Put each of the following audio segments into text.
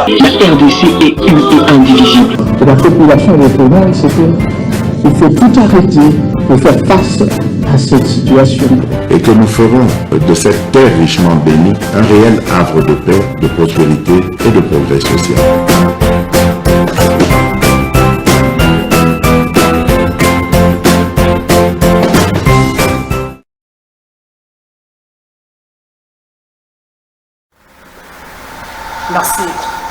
La RDC est une et indivisible. Et la population répondante, c'est qu'il faut tout arrêter pour faire face à cette situation. Et que nous ferons de cette terre richement bénie un réel havre de paix, de prospérité et de progrès social. Merci.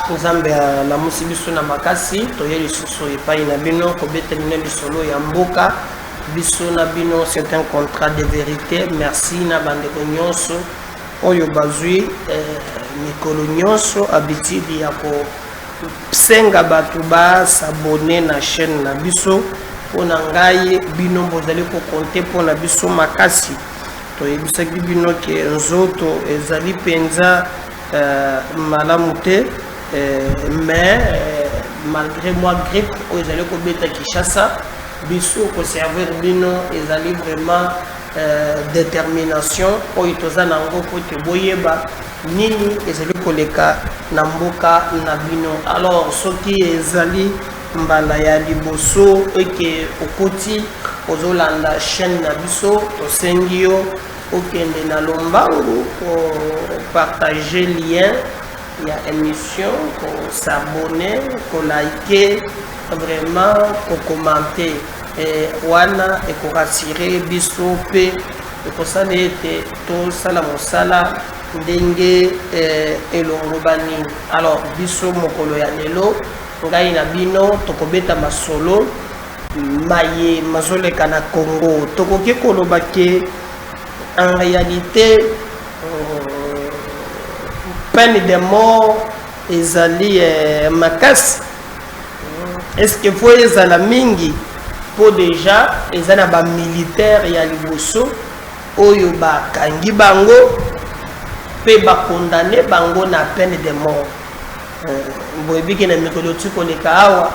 Nzambe na musibiso na makasi toye lisusu epai na bino kobeta bino lisolo ya mboka biso na bino c'est un contrat de vérité. Merci na bandeko nyonso oyo bazwi mikolo nyonso habitude ya ko senga bato ba s'abonner na chaîne na biso pona ngai bino bozali ko compter pona biso makasi toyebisaki bino ke nzoto ezali penza malamu te mais malgré moi grippe aux allez kobeta Kinshasa biso ko servir bino ezali vraiment détermination oyo toza nango po te boyeba nini ezali koleka na mboka na bino. Alors soki ezali mbala ya liboso eke okoti ozolanda chaîne na biso tosengi yo okende na lombangu pour partager lien ya émission, pour s'abonner, pour liker, vraiment pour commenter et wana et pour rassurer biso pe pour ça n'était tout ça la mosala ndenge elongo bani. Alors biso mokolo ya lelo ngai na bino tokobeta masolo maye mazoleka na Congo tokoki koloba ke en réalité peine de mort ezali makasi. Est-ce que faut ezala mingi pour déjà ezana ba militaire ya liboso oyo ba kangi bango pe ba condamné bango na peine de mort. Boyebiki na mikolo tiko leka awa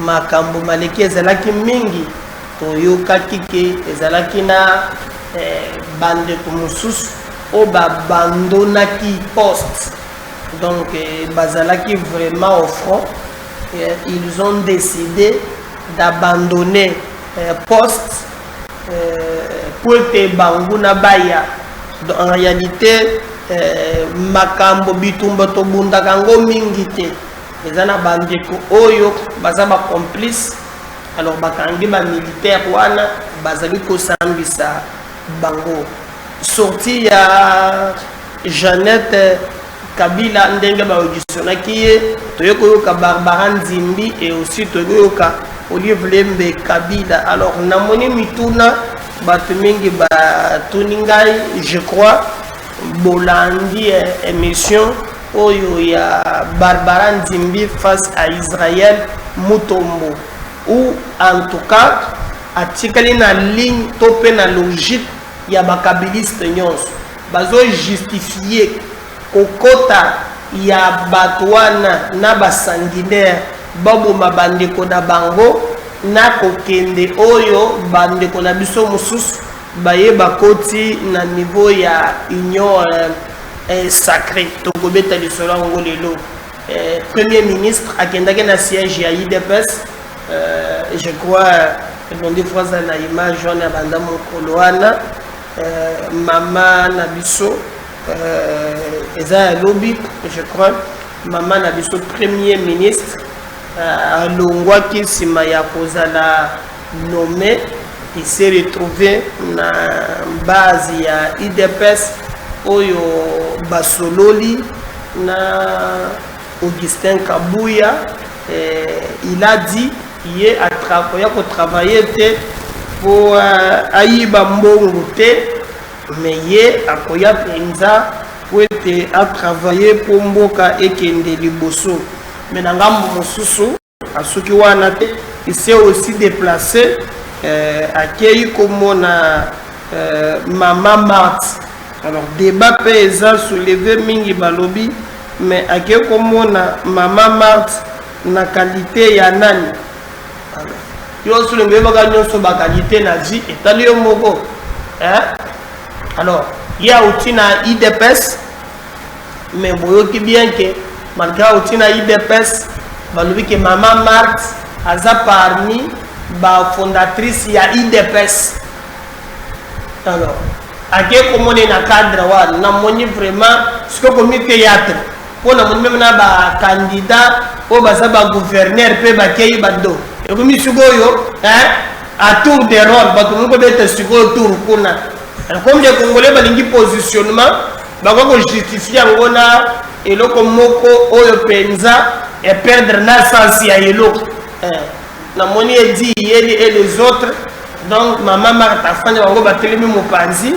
makambo maleki ezalaki mingi toyokaki ke ezalaki na bande mosusu o babandonaki poste donc bazalaki vraiment au front. Ils ont décidé d'abandonner poste pour que banguna baya. En réalité makambo bitumba to bunda kango mingi te ezana bandeko oyo baza ba complice. Alors bakangi ba militaire wana bazali ko sambisa bango sorti ya Jeannette Kabila ndenge ba auditionna ki toyoka Barbara Nzimbi et aussi toyoka Olivier Lembe Kabila. Alors namoni mituna batu mingi ba tuningai je crois bolandi émission oyo ya Barbara Nzimbi face à Israël Mutombo ou en tout cas atikali na ligne topé na logique ya bakabiliste nyonso bazo justifier kokota ya batwana na basanguinaire babo mabandeko na bango na kokende oyo bandeko na biso mususu baye bakoti na niveau ya union sacré tokobeta lisolo ngo lelo. Premier ministre akendaki na siège ya IDPS je crois bondi fois na image on a banda mokolo wana mama na biso eza lobby je crois mama na biso premier ministre alongwaki sima ya kozala nommé. Il s'est retrouvé na base ya IDPS oyo basololi na Augustin Kabouya. Il a dit il est à travailler pour ayiba mbongo te mais ye akoya penza pour être à travailler pour mboka ekende liboso. Mais na ngambo mosusu asuki wana te il s'est aussi déplacé accueilli comme na Mama Marthe. Alors débat paysan soulevé mingi balobi mais accueilli comme na Mama Marthe na qualité ya nani. Alors yo soulevé baka nyonso ba qualité na vie etali yo moko alors il y a aussi na IDPS mais boyoki bien que malgré otina IDPS balobi que Maman Marthe aza parmi ba fondatrice ya IDPS. Alors ake komone na cadre wana na moni vraiment siko komi théâtre pour na moni même na ba candidat o baza ba gouverneur pe ba kei bado e komi sikoyo à tour de rôle ba ko beta sikoyo tour kuna comme les Congolais balingi positionnement ba ko justifier ngona eloko moko oyo penza et perdre na sens ya eloko na moni edi yeli et les autres. Donc Maman Marthe afanya bango batelemi mopanzi.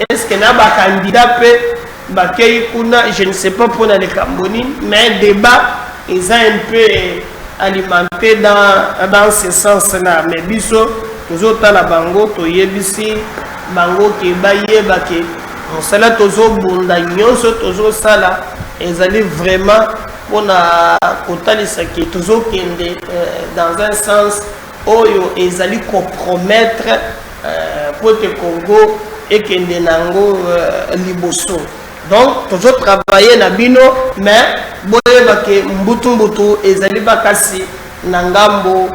Est-ce que na ba candidat pe ba kei kuna je ne sais pas pour les Camboni, mais débat ils ont un peu alimenté dans ce sens là. Mais biso toujours la bango to yebisi bango ke ba yeba ke on sala tozo bunda nyonso tozo sala ezali vraiment pour na kotalisa ke tozo kende dans un sens oyo ezali compromettre pour le Congo et kende nango liboso. Donc toujours travailler na bino mais boye bake mbutu ezali bakasi nangambo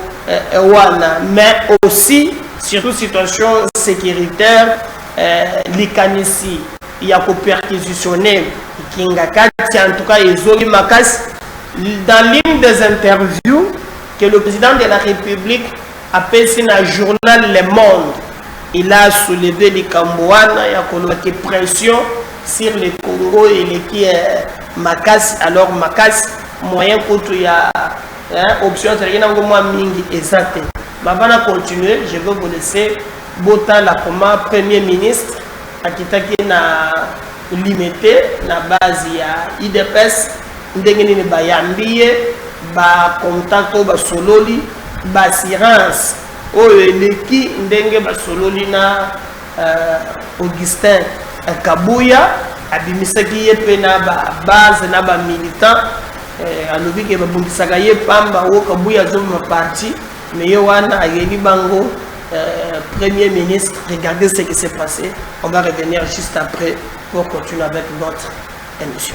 wana, mais aussi surtout situation sécuritaire likanisi ya ko perquisitionner kingakati en tout cas ezoli makasi. Dans l'une des interviews que le président de la République a fait dans le journal Le Monde, il a soulevé les Cambouana, il a coloqué pression sur le Congo et les qui est Makas. Alors Makas, moyen pour il y a option, c'est rien que moi mingi exact. Avant de continuer, je vais vous laisser Bota la comment Premier ministre à qui na limité la base ya IDPS ndengeni ne bayambiye ba contact ba sololi ba assurance oyo eleki ndenge ba sololi na Augustin Kabuya abimisaki ye pe na ba base na ba militant alobi ke babundisaka ye pamba o Kabuya zo ma parti mais yo wana ayeli bango Premier ministre. Regardez ce qui s'est passé. On va revenir juste après pour continuer avec notre émission.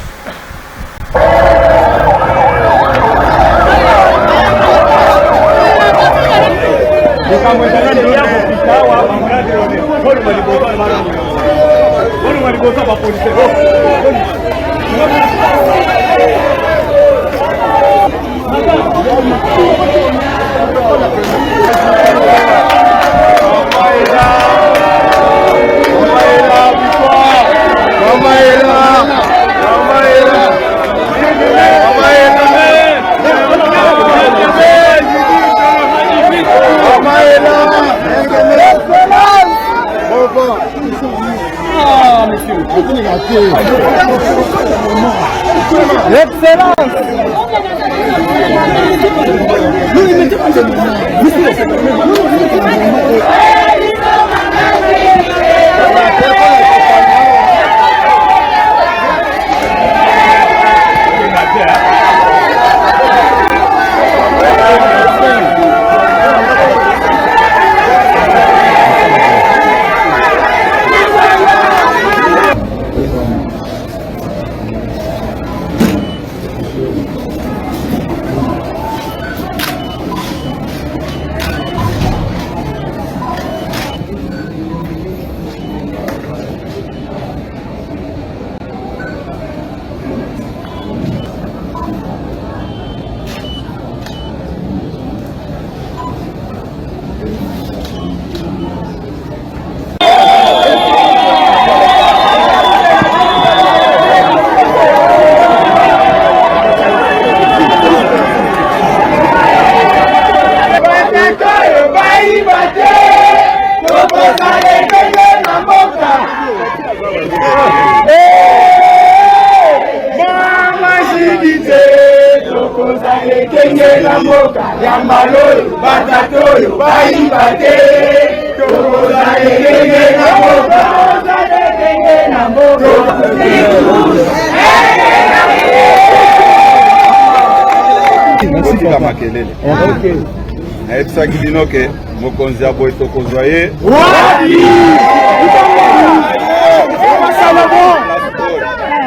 Naebisaki bino ke mokonzi ya boye tokozwa ye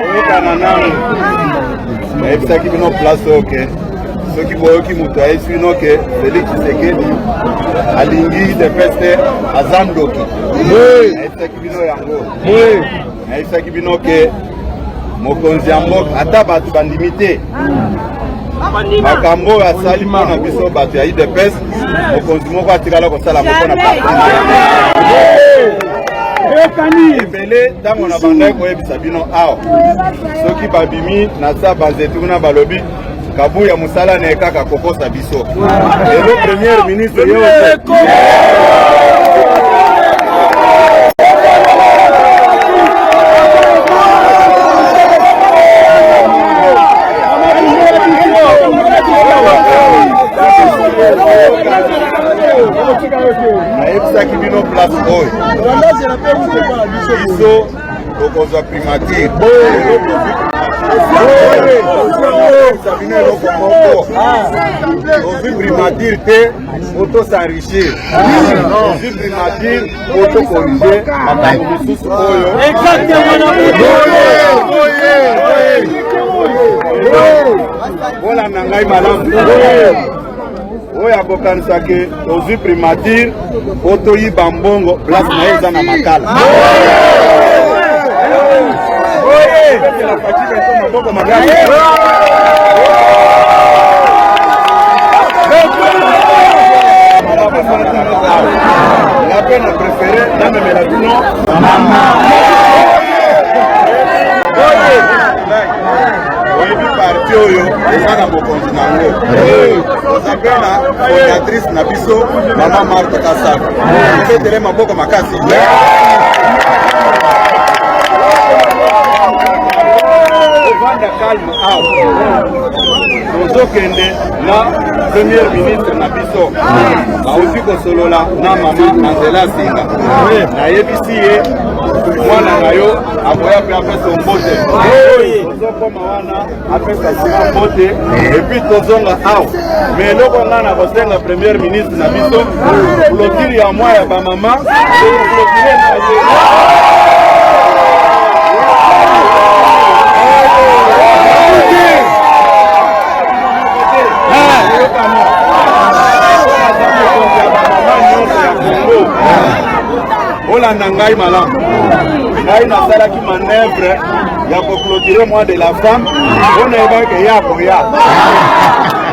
oyokana nano nayebisaki bino place oke soki boyoki moto ayebisi bino ke Félix Tshisekedi alingi UDPS te aza ndoki. Nayebisaki bino yango. Nayebisaki bino ke mokonzi ya mboka ata bato bandimi te makambo oyo asali mpona biso bato ya UDPS mokonzi moko atikala kosala moko na ebele ntango na bandaki koyebisa bino awa soki babimi na sa banzete kuna balobi kabu ya mosala na ekaka kokosa biso elo premier ministre ye nayebisaki bino place oyo biso tokozwa primature bino eloko moko ozwi primature te otosenrichir ozwi primature otokorige makambo mosusu oyo bolanda ngai malamu oyo akokanisaki ozwi primature otoyiba mbongo place na ye eza na makala ngape na prefere namemela bino oyebi parti oyo eza na bokonzi nango ozape na fondatrice na biso mama Marthe Kasaka opetele maboko makasi ovanda calme awa tozokende na premier ministre na biso auti kosolola na mama Angela Singa nayebisi ye mwana na yo akoya mpe apesa mbote tozokoma wana apesa sima mbote epuis tozonga awa me eloko nga na kosenga premier ministre na biso clôture ya mwa ya bamama clôture na ye olanda ngai malamu ngai nasalaki manœuvre ya koclôturer mois de la femme mpona yebaki ya koya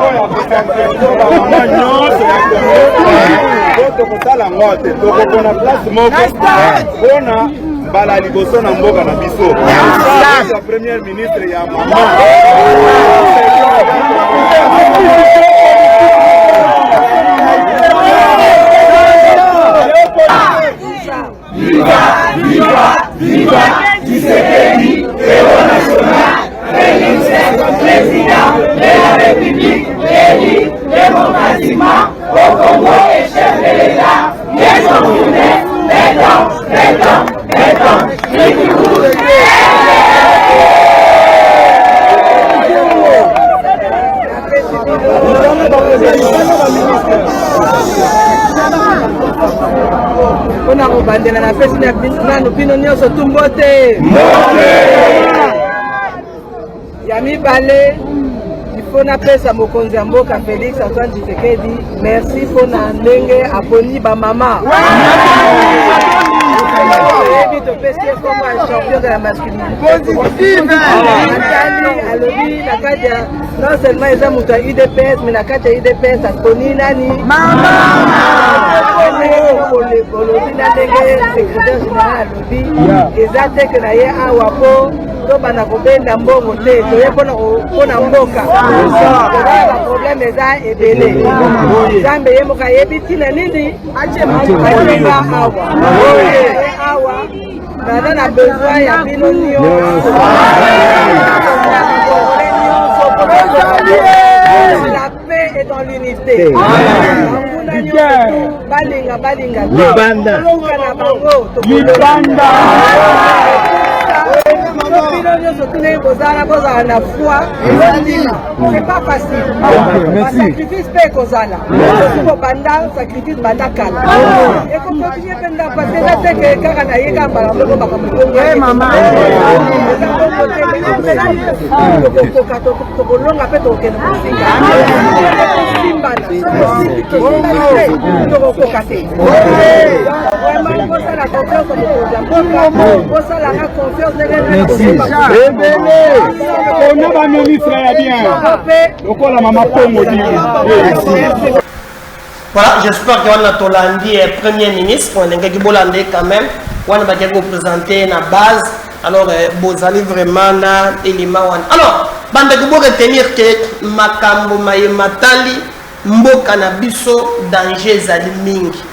oyo akosankesobamama nyonso ya kongo tokosala ngo te tokokona place moko mpona mbala liboso na mboka na biso ya premier ministre ya mama Viva Tshisekedi, héros national, président de la République, élu démocratiquement au Congo et chef de l'État, bien souverain, Ona kubandela na pesi na bino nyonso tumbote ya mibale ifo na pesa mokonzi ya mboka Félix Antoine Tshisekedi merci mpona ndenge aponi bamama champion de la masculinité Nathalie alobi na kati ya non seulement eza moto ya UDPS mais na kati ya UDPS aponi nani olobi na ndenge secrétaire général alobi eza teke na ye awa po tobanda kobenda mbongo te toye mpona mboka baproblème eza ebele nzambe ye moko ayebi ntina nini acenga awa naza na besoin ya bino nyonso la paix est dans l'unité balinga libanda na bango C'est pas facile. Sacrifice peut kozala. Sacrifice bandakala. Et qu'on continue pendant parce que là c'est que quand on a eu quand maman. Voilà, j'espère qu'on a Tolandi Premier ministre, on a quand même, on a représenté la base, alors vous allez vraiment na élément. Alors, bande de retenir que makambo matali mboka na biso danger zali mingi.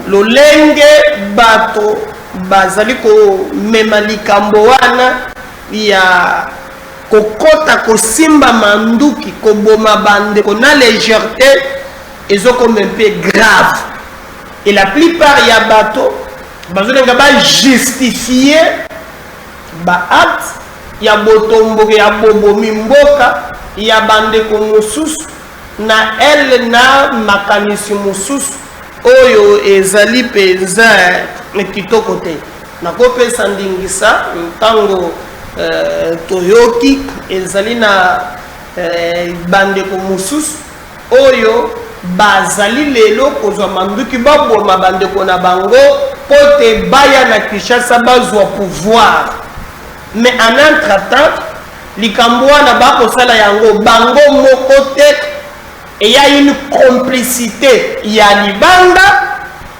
Lolenge bato bazali ko mema likambo wana ya kokota kosimba manduki koboma bande kona légèreté ils ont comme un peu grave et la plupart ya bato bazolenga ba justifier ba acte ya botombo ya bobomi mboka ya bande ko mususu na elle na makanisi mususu oyo ezali penza kitoko te nakopesa ndingisa ntango toyoki ezali na bandeko mususu oyo bazali lelo kozwa manduki baboma bandeko na bango po te baya na Kinshasa bazwa pouvoir mais en entre-temps likambo wana bakosala yango bango moko te et il y a une complicité il y a libanda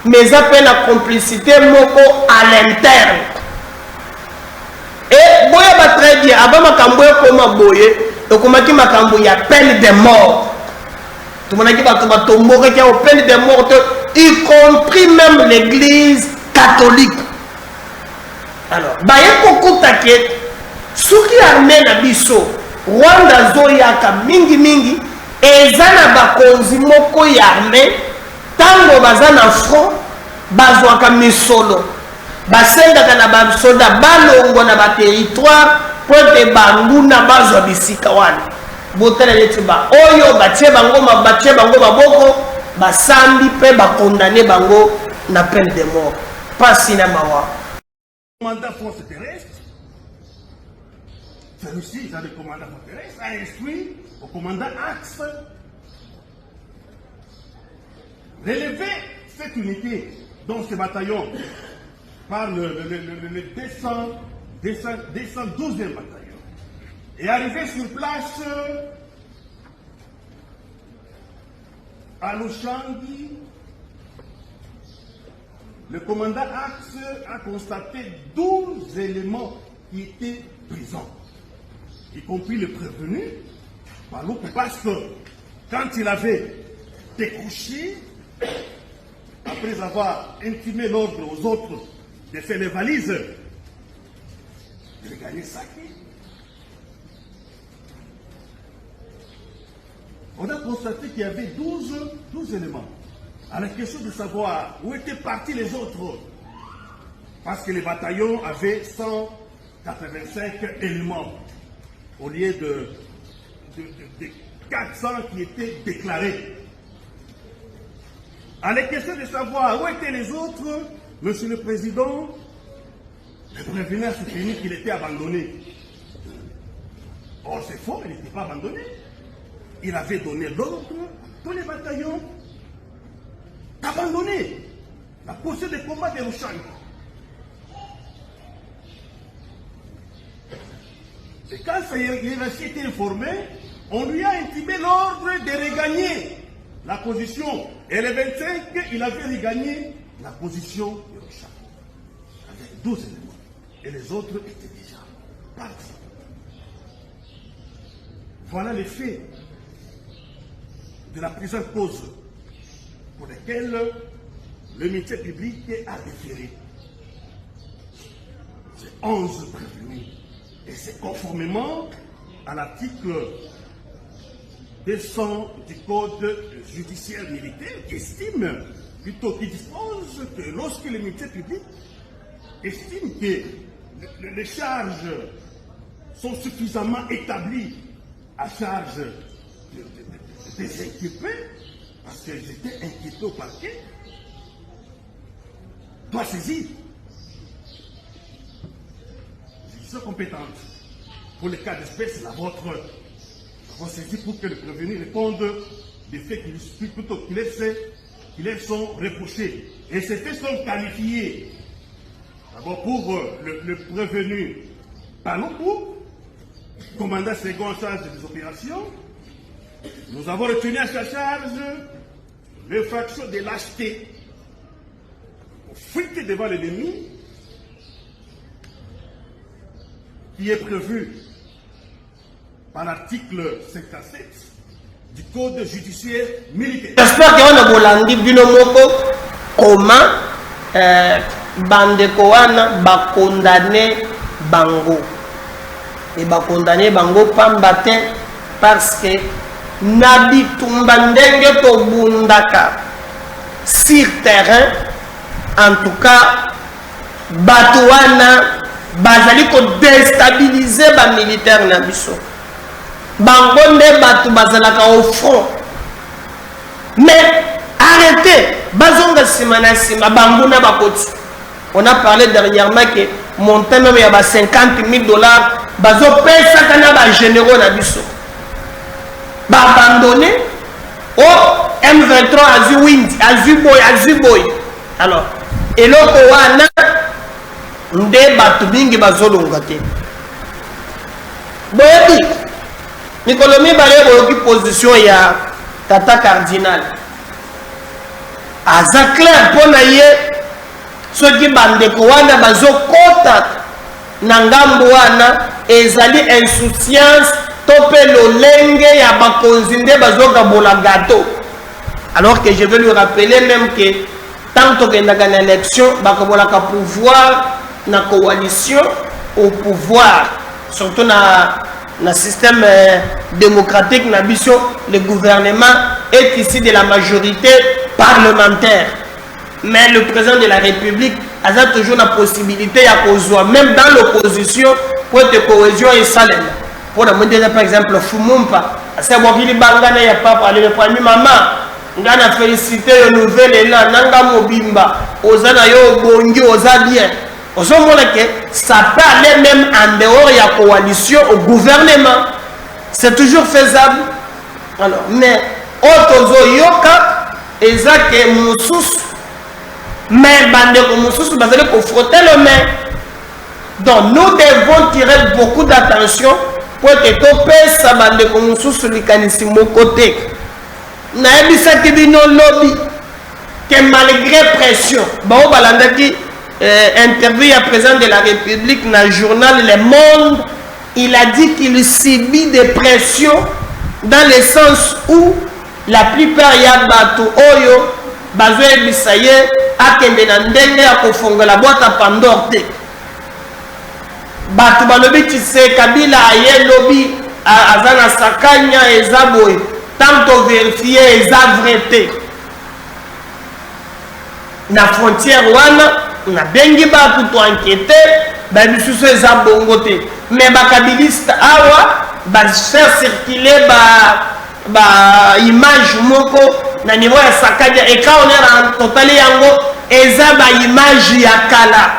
mais ça fait la complicité moko à l'interne. Et boya ba très bien avant makambo comme boye donc komaki makambo ya peine de mort. Tout le monde qui va tomber qui a peine de mort y compris même l'église catholique. Alors ba yeko taket suki armée na biso Rwanda zoyaka mingi mingi ezana bakonzi moko ya armée tango bazana front bazwaka misolo basendaka na basoda balongo na ba territoire po te banguna bazwa bisika wana botala leti ba oyo batie bango maboko basambi pe bakondane bango na peine de mort pasi na mawa commandant force terrestre celui-ci le commandant force terrestre a instruit au commandant Axe d'élever cette unité dans ce bataillon par le 212e bataillon et arrivé sur place à Lushangi, le commandant Axe a constaté 12 éléments qui étaient présents, y compris le prévenu, parce que quand il avait décroché, après avoir intimé l'ordre aux autres de faire les valises, de gagner saqué, on a constaté qu'il y avait 12 éléments. À la question de savoir où étaient partis les autres, parce que les bataillons avaient 185 éléments au lieu de 400 qui étaient déclarés. À la question de savoir où étaient les autres, Monsieur le Président, le prévenu a soutenu qu'il était abandonné. Or, c'est faux, il n'était pas abandonné. Il avait donné l'ordre à tous les bataillons d'abandonner la position de combat de Lushangi. Et quand il a été informé, on lui a intimé l'ordre de regagner la position. Et le 25, il avait regagné la position de Lushangi. Avec 12 éléments. Et les autres étaient déjà partis. Voilà les faits de la prise en cause pour lesquels le ministère public a référé. C'est 11 prévenus. Et c'est conformément à l'article 200 du Code judiciaire militaire qui estime, plutôt qui dispose que lorsque le ministère public estime que les charges sont suffisamment établis à charge des inculpés, parce qu'ils étaient inquiétés au parquet, doit saisir. Les sont compétentes. Pour les cas d'espèce, la vôtre doit saisir pour que le prévenu réponde des faits qui leur sont reprochés. Et ces faits sont qualifiés. D'abord pour le prévenu Paloukou, commandant second en charge des opérations, nous avons retenu à sa charge l'infraction de lâcheté, fuiter devant l'ennemi, qui est prévu par l'article 57 du Code judiciaire militaire. J'espère qu'on a bolandi bino moko comment bandeko wana ba condamné bango et ba condamné bango pamba te parce que nabi tumba ndenge to bundaka sur terrain. En tout cas bato wana bazali ko déstabiliser ba militaire na biso. Bango nde bato bazalaka au front. Mais arrêtez, bazonga simana sima bambuna bakoti. On a parlé dernièrement que montant même il y a 50 000 $, bazo pesa kana ba généraux na biso. Ba abandonné au M23 azu wind, azu boy. Alors, eloko wana nde bato bingi bazolonga te. Boyebi Nicolas Mibale boyoki position ya tata cardinal. Aza clair pona ye soki bandeko wana bazokota na ngambo wana ezali insouciance tope lolenge ya bakonzi nde bazokabola gâteau. Alors que je vais lui rappeler même que tant que dans une élection bakabolaka pouvoir na coalition au pouvoir, surtout na système démocratique na biso, le gouvernement est ici de la majorité parlementaire. Mais le président de la République a toujours la possibilité à causer, même dans l'opposition, pour être cohésion et salem. Pour la mondiale, par exemple, Fumumpa, c'est bon qu'il y a pas parlé de premier maman. Ngana félicité le nouvel élan, nanga mobimba, ozana yo bongi, oza bien. Osomona que ça peut aller même en dehors de la coalition au gouvernement. C'est toujours faisable. Alors, mais otozo yoka ezake mususu, mais bandeko mususu bazali ko frotter le main. Donc nous devons tirer beaucoup d'attention pour que topé sa bandeko mususu likanisi mo côté. Naebisaki bino lobby que malgré pression, bao balandaki interview à président de la République dans le journal Le Monde, il a dit qu'il subit des pressions dans le sens où la plupart ya bato oyo bazoe bisaye akende na ndenge ya kofonga la boîte à Pandore te. Bato balobi tise Kabila aye lobby azana sakanya ezaboy tanto vérifier eza vrai te. Na frontière wana na bengi ba tout enquêter ba bisusu eza bongo te, mais ba kabiliste awa ba faire circuler ba image moko na niveau ya sakadia et quand on est en total yango eza ba image ya kala.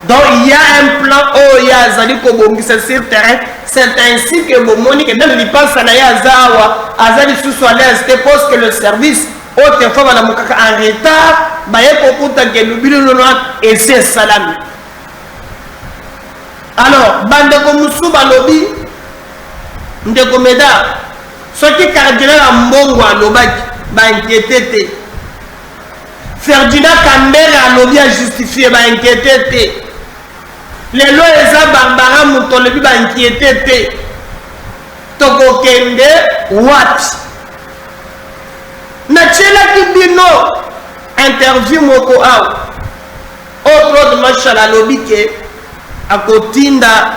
Donc il y a un plan oh il y a zali ko bongisa sur terrain, c'est ainsi que bomoni que même il pense na ya zawa azali sous à l'aise parce que le service autrefois bana mukaka en retard baye kokuta ke lubilo nono et c'est salami. Alors bandeko musu balobi ndeko meda soki cardinal ambongo alobaki ba inquiété te, Ferdinand Kambere alobi a justifié ba inquiété te, les lois eza Barbara Mutolobi ba inquiété te, tokokende what Nachela bino interview moko aw autre de Marshal alobi ke akotinda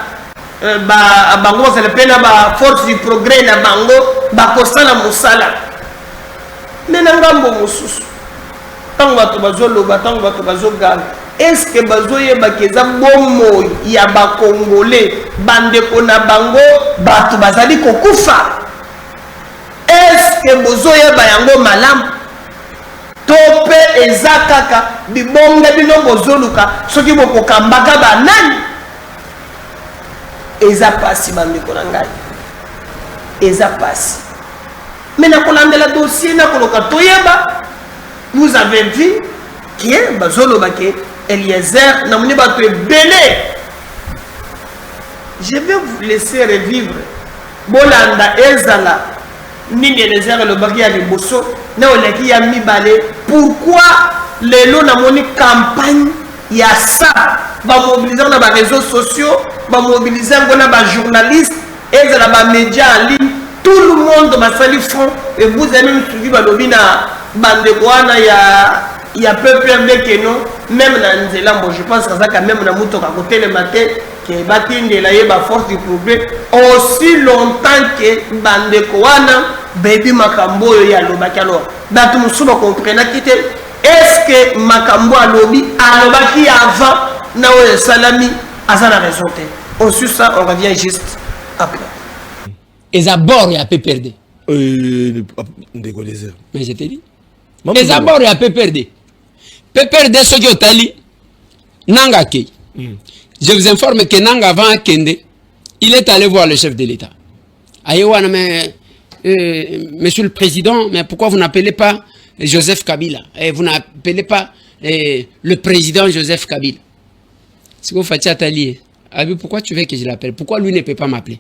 bango c'est le pena ba force du progrès na bango bakosala musala mais na ngambo mususu tango bato bazoloba tango bato bazogala est-ce que bazoyeba keza bomo ya ba congolais bandeko na bango batu bazali kokufa? Est-ce que bozoyeba yango malamu? Tope ezakaka bibonga bino bozoluka soki bokokambaka banani? Eza pasi bandeko na ngai, eza pasi. Mais na kolandela dossier na koloka toyeba, vous avez vu que bazoloba ke Eliezer na muni bato ebele. Je vais vous laisser revivre bolanda ezala nini Eliezer le baki ya liboso na oleki ya mibale. Pourquoi lelo na moni campagne ya ça ba mobiliser na ba réseaux sociaux, ba mobiliser na ba journalistes, ezala ba médias en ligne, tout le monde va salir front. Et vous avez même suivi ba lobina bandekwana ya PPRD que non, même dans Nzela, je pense que ça quand même na muto ka côté le matin que batinde la yeba force du progrès aussi longtemps que bandekwana baby makambo yo ya lobaki. Alors batu musuba comprendre kite est-ce que makambo alobi alobaki avant na o salami azana raison te. On suit ça, on revient juste après. Et d'abord il y a PPRD. Mais je t'ai dit. Et d'abord il y a PPRD. PPRD ce qui est allé Nanga Kei. Je vous informe que Nanga avant Kende, il est allé voir le chef de l'État. Ayewana, mais Monsieur le Président, mais pourquoi vous n'appelez pas Joseph Kabila? Et vous n'appelez pas le président Joseph Kabila? C'est quoi Fatia Tali? Pourquoi tu veux que je l'appelle? Pourquoi lui ne peut pas m'appeler?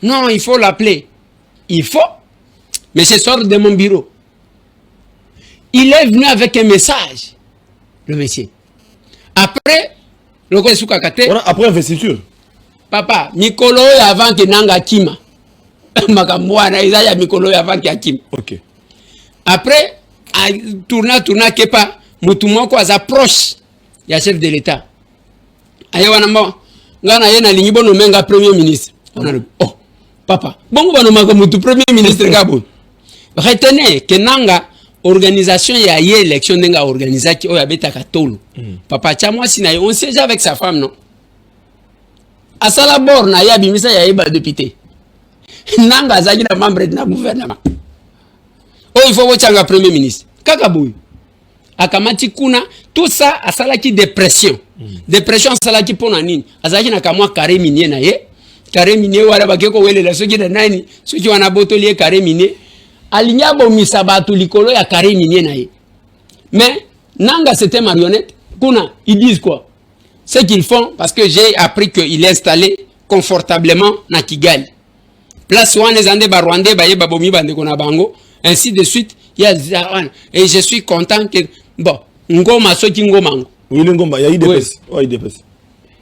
Non, il faut l'appeler. Il faut. Mais c'est sort de mon bureau. Il est venu avec un message, le monsieur. Après, le après investiture. Papa, Mikolo avant que Nanga Kima. Makamouana, Isaiah Mikolo avant que Kima. Ok. Après, tourna Kepa, Moutoumoko approche. Il y a chef de l'État. Ayewana mo, ngana yena lingibo no menga premier ministre. On a le oh, papa. Bon, on va nous premier ministre Gabon. Retenez que Nanga organisation ya yé élection n'enga organisé qui oyabeta katolo. Papa Tchamwa sina on siège avec sa femme non. À sala borna ya bimisa ya yeba député. Nanga zaki na membre de na gouvernement. Oh il faut voter premier ministre. Kakaboui. Akamati kuna tout ça à sala qui dépression. Dépression sala qui pona nini. Azaki na kamwa carré minier na ye. Carré minier wala bakeko wele la soki na nani. Soki wana botolier carré minier. Alignabo misabatu likolo ya carré minier na ye. Mais Nanga c'était marionnette. Kuna ils disent quoi? Ce qu'ils font parce que j'ai appris qu'il est installé confortablement na Kigali. Place wane zande ba Rwandais ba ye babomi bande kona bango ainsi de suite. Et je suis content que bon ngoma soki ngoma ngo. Oui ngoma ya IDPS. Oh IDPS.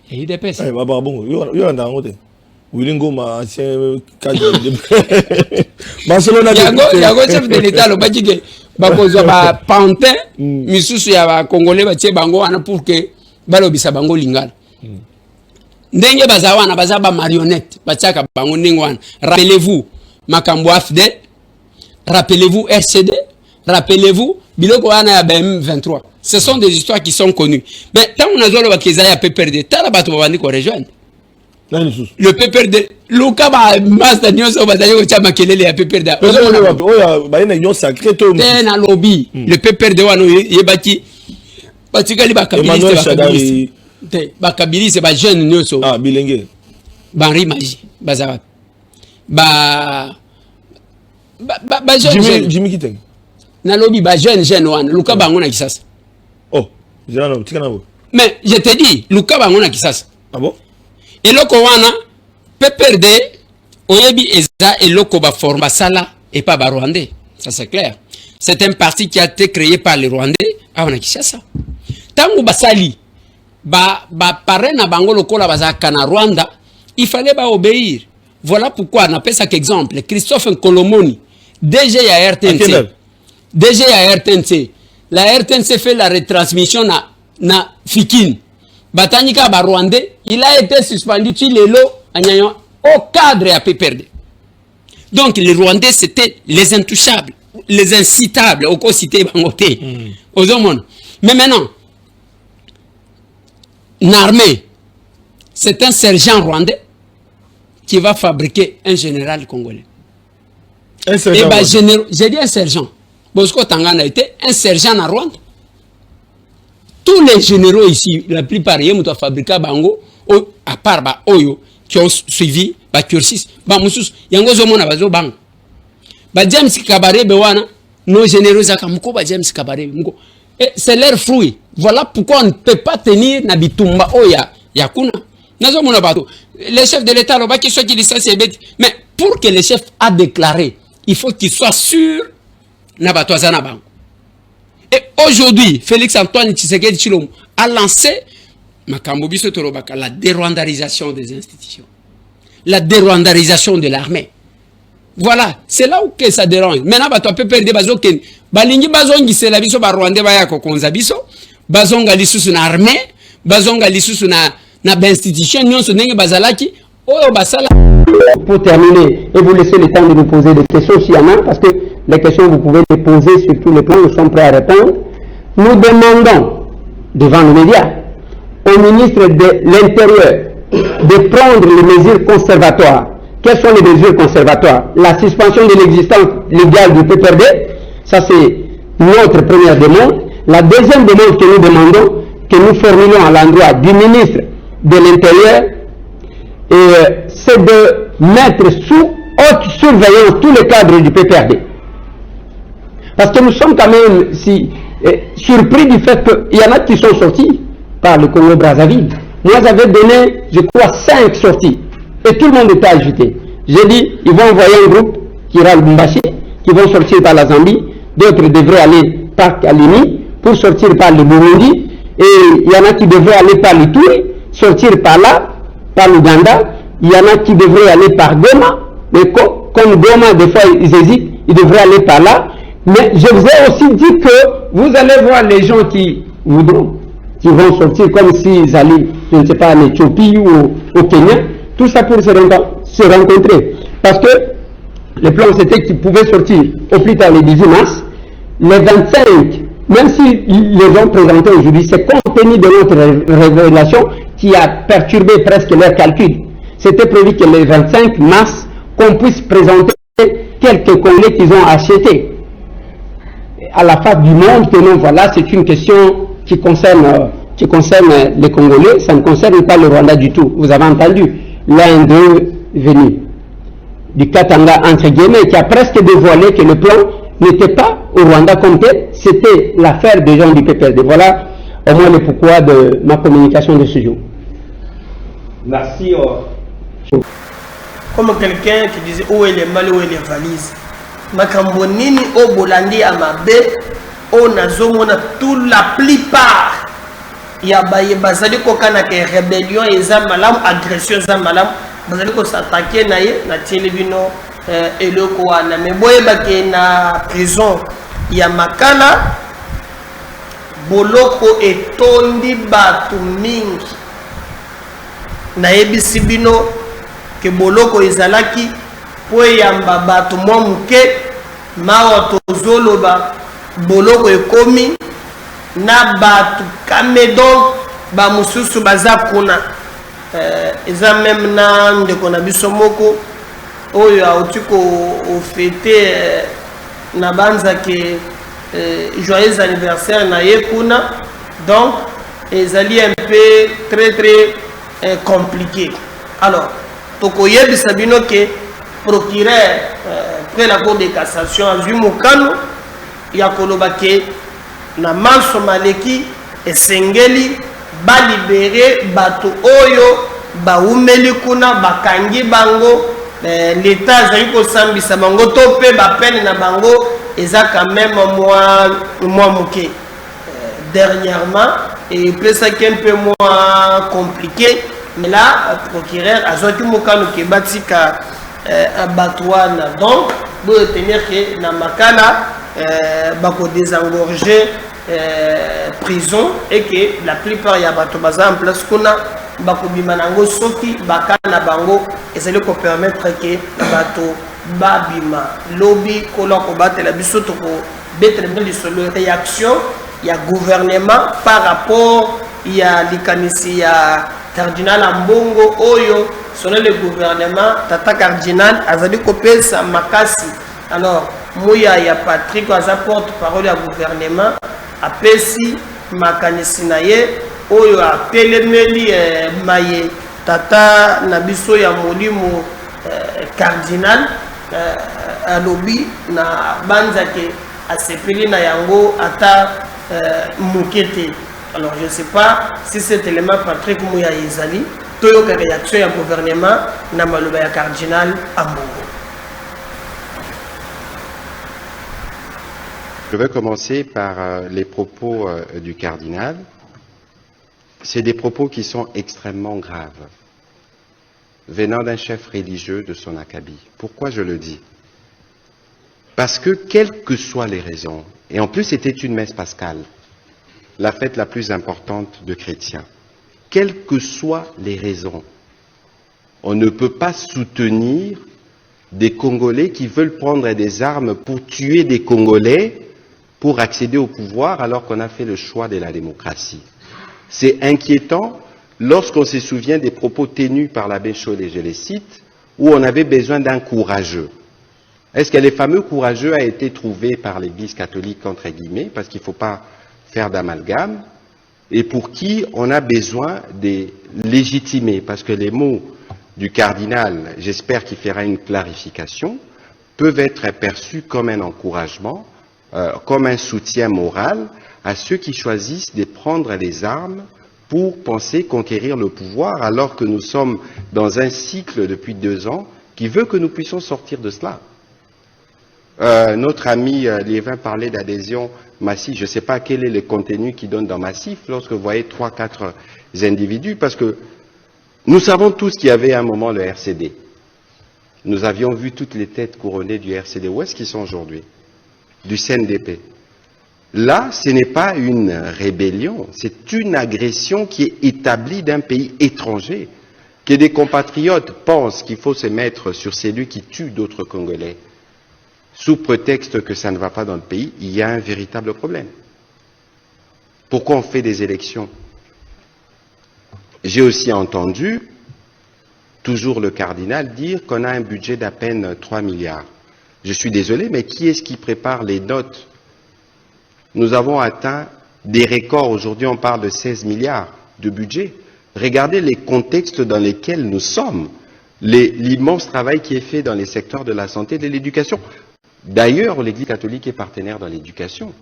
Ya IDPS. Eh baba bon yo anda ngote. Oui ngoma ancien cadre de Barcelona. Yago chef de l'État lo bajike bakozwa ba pantin misusu ya ba congolais ba tie bango wana pour que balobisa bango lingala. Ndenge bazawana bazaba marionnette batiaka bango ndengwana. Rappelez-vous makambo AFDEL, rappelez-vous RCD, rappelez-vous biloko wana ya BM23. Ce sont des histoires qui sont connues. Mais tant on a besoin de Kezaya PPRD, t'as la bateau bandi ko rejoindre. Le PPRD, Luka ba master nyonso bazali ko chama kelele ya PPRD. Oya ba ina union sacrée to. Tena lobby. Le PPRD wana yebaki batikali bakabiliste bakabiliste ba jeune nyonso. Ah bilenge. Banri Maji bazara. Ba jeune Jimmy Kiteng. Na lobby ba jeune wana Luka bango na kisasa. Oh, jana tika nabo. Mais je te dis Luka bango na kisasa. Ah bon? Et loko wana PPRD oyebi eza eloko ba forma sala et pas ba rwandais. Ça c'est clair. C'est un parti qui a été créé par les Rwandais à Wanakishasa. Tangu basali ba parrain na bango lokola bazaka na Rwanda, il fallait ba obéir. Voilà pourquoi on appelle ça qu'exemple. Christophe Nkolomoni, DG à RTNC. DG à RTNC. La RTNC fait la retransmission na Fikine. Batanika ba Rwandais, il a été suspendu tu lelo au cadre à PPRD. Donc les Rwandais c'était les intouchables, les incitables au co cité bangoté. Aux hommes. Mais maintenant armée, c'est un sergent rwandais qui va fabriquer un général congolais. Un sergent. J'ai dit un sergent. Bosco Tangana était un sergent en Rwanda. Tous les généraux ici, la plupart, ils ont fabriqué bango, à part Oyo, qui ont suivi cursus. Moussous, yango zomona bazo bang. James Kabaré bewana, nos généraux zakamuko James Kabaré. C'est leur fruit. Voilà pourquoi on ne peut pas tenir Nabitumba Oya Yakuna. Les chefs de l'État, mais pour que le chef a déclaré, il faut qu'il soit sûr. Et aujourd'hui, Félix Antoine Tshisekedi Tshilombo a lancé la dérwandarisation des institutions, la dérwandarisation de l'armée. Voilà, c'est là où que ça dérange. Maintenant, tu peux perdre des bazo ken. Balingi bazongi c'est la biso ba Rwanda ba ya ko konza biso. Bazonga lisusu na armée, bazonga lisusu na institution nyonso ndenge bazalaki oyo basala. Pour terminer et vous laisser le temps de nous poser des questions s'il y en a, parce que les questions vous pouvez les poser sur tous les plans, nous sommes prêts à répondre. Nous demandons devant les médias au ministre de l'Intérieur de prendre les mesures conservatoires. Quelles sont les mesures conservatoires? La suspension de l'existence légale du PPRD, ça c'est notre première demande. La deuxième demande que nous demandons, que nous formulons à l'endroit du ministre de l'Intérieur, c'est de mettre sous haute surveillance tous les cadres du PPRD. Parce que nous sommes quand même surpris du fait qu'il y en a qui sont sortis par le Congo-Brazzaville. Moi j'avais donné, je crois, 5 sorties. Et tout le monde était agité. J'ai dit, ils vont envoyer un groupe qui ira à Lubumbashi, qui vont sortir par la Zambie, d'autres devraient aller par Kalini pour sortir par le Burundi, et il y en a qui devraient aller par l'Ituri, sortir par là, par l'Ouganda, il y en a qui devraient aller par Goma, mais comme Goma, des fois ils hésitent, ils devraient aller par là. Mais je vous ai aussi dit que vous allez voir les gens qui voudront, qui vont sortir comme s'ils allaient, je ne sais pas, en Éthiopie ou au Kenya, tout ça pour se rencontrer. Parce que le plan c'était qu'ils pouvaient sortir au plus tard les 18 mars, les 25, même si les ont présentés aujourd'hui, c'est compte tenu de notre révélation qui a perturbé presque leurs calculs. C'était prévu que le 25 mars, qu'on puisse présenter quelques Congolais qu'ils ont achetés à la face du monde, que non, voilà, c'est une question qui concerne les Congolais, ça ne concerne pas le Rwanda du tout. Vous avez entendu l'un d'eux venu du Katanga, entre guillemets, qui a presque dévoilé que le plan n'était pas au Rwanda comme tel, c'était l'affaire des gens du PPRD. Voilà au moins le pourquoi de ma communication de ce jour. Merci. Comme quelqu'un qui disait où est les mal, où est les valises. Makambonini au Bolandi à Mabé, on a zomona tout la plupart. Il y a bazali kokana ke rébellion et zamalam, agression zamalam, bazali ko s'attaquer naye na telebino eloko wana. Mais boye bake na prison ya Makala boloko etondi batu mingi. Na yebisi bino ke boloko ezalaki po yamba bato mwa muke mawa tozoloba boloko ekomi na batu kamedon ba mususu baza kuna eza même na ndeko na biso moko oyo auti ko ofete na banza ke joyeux anniversaire na ye kuna, donc ezali un peu très compliqué. Alors tokoyebi sabino ke procureur près la cour de cassation a vu mokano ya koloba ke na manso maleki esengeli ba libérer bato oyo ba umeli kuna bakangi bango l'état zali ko sambisa bango to pe ba peine na bango eza quand même moi moké dernièrement et plus ça qui est un peu moins compliqué, mais là procureur a sorti mokano ke batika Batouana. Donc, vous retenir que dans Makala, bako désengorger prison et que la plupart y a bateau en place qu'on a bako bimanango soki bakana bango et c'est le qui permettre que bateau babima lobby kola ko battre la biso to ko bettre de solo réaction il y a gouvernement par rapport il y a likanisi il y a cardinal Ambongo oyo selon le gouvernement tata cardinal azali kopesa makasi. Alors Mouya ya Patrick aza porte-parole du gouvernement apesi makanisi na ye oyo atelemeli maye tata nabiso ya molimo cardinal alobi na banzake asepeli na yango ata mukete. Alors je ne sais pas si cet élément Patrick Mouya ezali toyoka réaction ya gouvernement na maloba ya cardinal Ambongo. Je vais commencer par les propos du cardinal. C'est des propos qui sont extrêmement graves, venant d'un chef religieux de son acabit. Pourquoi je le dis? Parce que, quelles que soient les raisons, et en plus c'était une messe pascale, la fête la plus importante de chrétiens, quelles que soient les raisons, on ne peut pas soutenir des Congolais qui veulent prendre des armes pour tuer des Congolais pour accéder au pouvoir alors qu'on a fait le choix de la démocratie. C'est inquiétant lorsqu'on se souvient des propos tenus par l'abbé Chaud, et je les cite, où on avait besoin d'un courageux. Est-ce que les fameux courageux a été trouvé par l'Église catholique, entre guillemets, parce qu'il ne faut pas faire d'amalgame, et pour qui on a besoin de légitimer, parce que les mots du cardinal, j'espère qu'il fera une clarification, peuvent être perçus comme un encouragement, comme un soutien moral à ceux qui choisissent de prendre les armes pour penser conquérir le pouvoir, alors que nous sommes dans un cycle depuis 2 ans qui veut que nous puissions sortir de cela. Notre ami Liévin parlait d'adhésion massive. Je ne sais pas quel est le contenu qu'il donne dans Massif lorsque vous voyez 3-4 individus, parce que nous savons tous qu'il y avait à un moment le RCD. Nous avions vu toutes les têtes couronnées du RCD. Où est-ce qu'ils sont aujourd'hui? Du CNDP. Là, ce n'est pas une rébellion, c'est une agression qui est établie d'un pays étranger. Que des compatriotes pensent qu'il faut se mettre sur celui qui tue d'autres Congolais, sous prétexte que ça ne va pas dans le pays, il y a un véritable problème. Pourquoi on fait des élections? J'ai aussi entendu, toujours le cardinal, dire qu'on a un budget d'à peine 3 milliards. Je suis désolé, mais qui est-ce qui prépare les notes? Nous avons atteint des records. Aujourd'hui, on parle de 16 milliards de budget. Regardez les contextes dans lesquels nous sommes. L'immense travail qui est fait dans les secteurs de la santé et de l'éducation. D'ailleurs, l'Église catholique est partenaire dans l'éducation.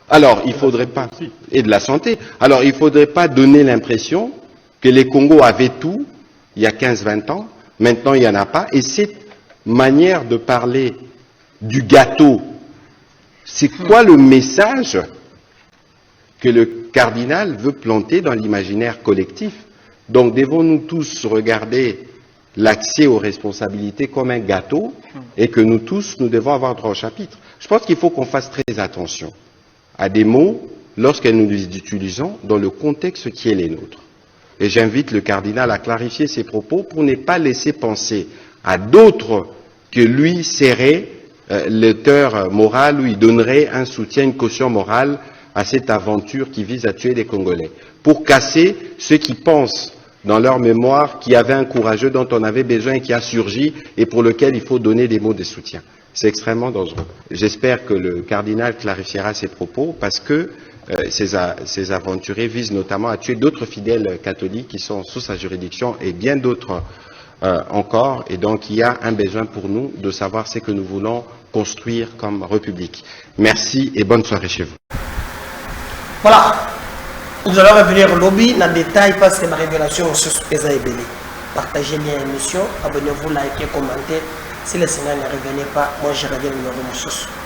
Alors, il ne faudrait pas... Et de la santé. Alors, il ne faudrait pas donner l'impression que les Congos avaient tout il y a 15-20 ans. Maintenant, il n'y en a pas. Et cette manière de parler du gâteau, c'est quoi le message que le cardinal veut planter dans l'imaginaire collectif? Donc, devons-nous tous regarder l'accès aux responsabilités comme un gâteau et que nous tous, nous devons avoir droit au chapitre? Je pense qu'il faut qu'on fasse très attention à des mots lorsque nous les utilisons dans le contexte qui est le nôtre. Et j'invite le cardinal à clarifier ses propos pour ne pas laisser penser à d'autres que lui serait l'auteur moral ou il donnerait un soutien, une caution morale à cette aventure qui vise à tuer des Congolais. Pour casser ceux qui pensent dans leur mémoire qu'il y avait un courageux dont on avait besoin et qui a surgi et pour lequel il faut donner des mots de soutien. C'est extrêmement dangereux. J'espère que le cardinal clarifiera ses propos parce que ces aventuriers visent notamment à tuer d'autres fidèles catholiques qui sont sous sa juridiction et bien d'autres encore. Et donc il y a un besoin pour nous de savoir ce que nous voulons construire comme République. Merci et bonne soirée chez vous. Voilà. Nous allons revenir au lobby dans le détail parce que ma révélation sur ce que vous avez belé. Partagez bien l'émission, abonnez-vous, likez, commentez. Si le Sénat ne revenait pas, moi je reviens au numéro de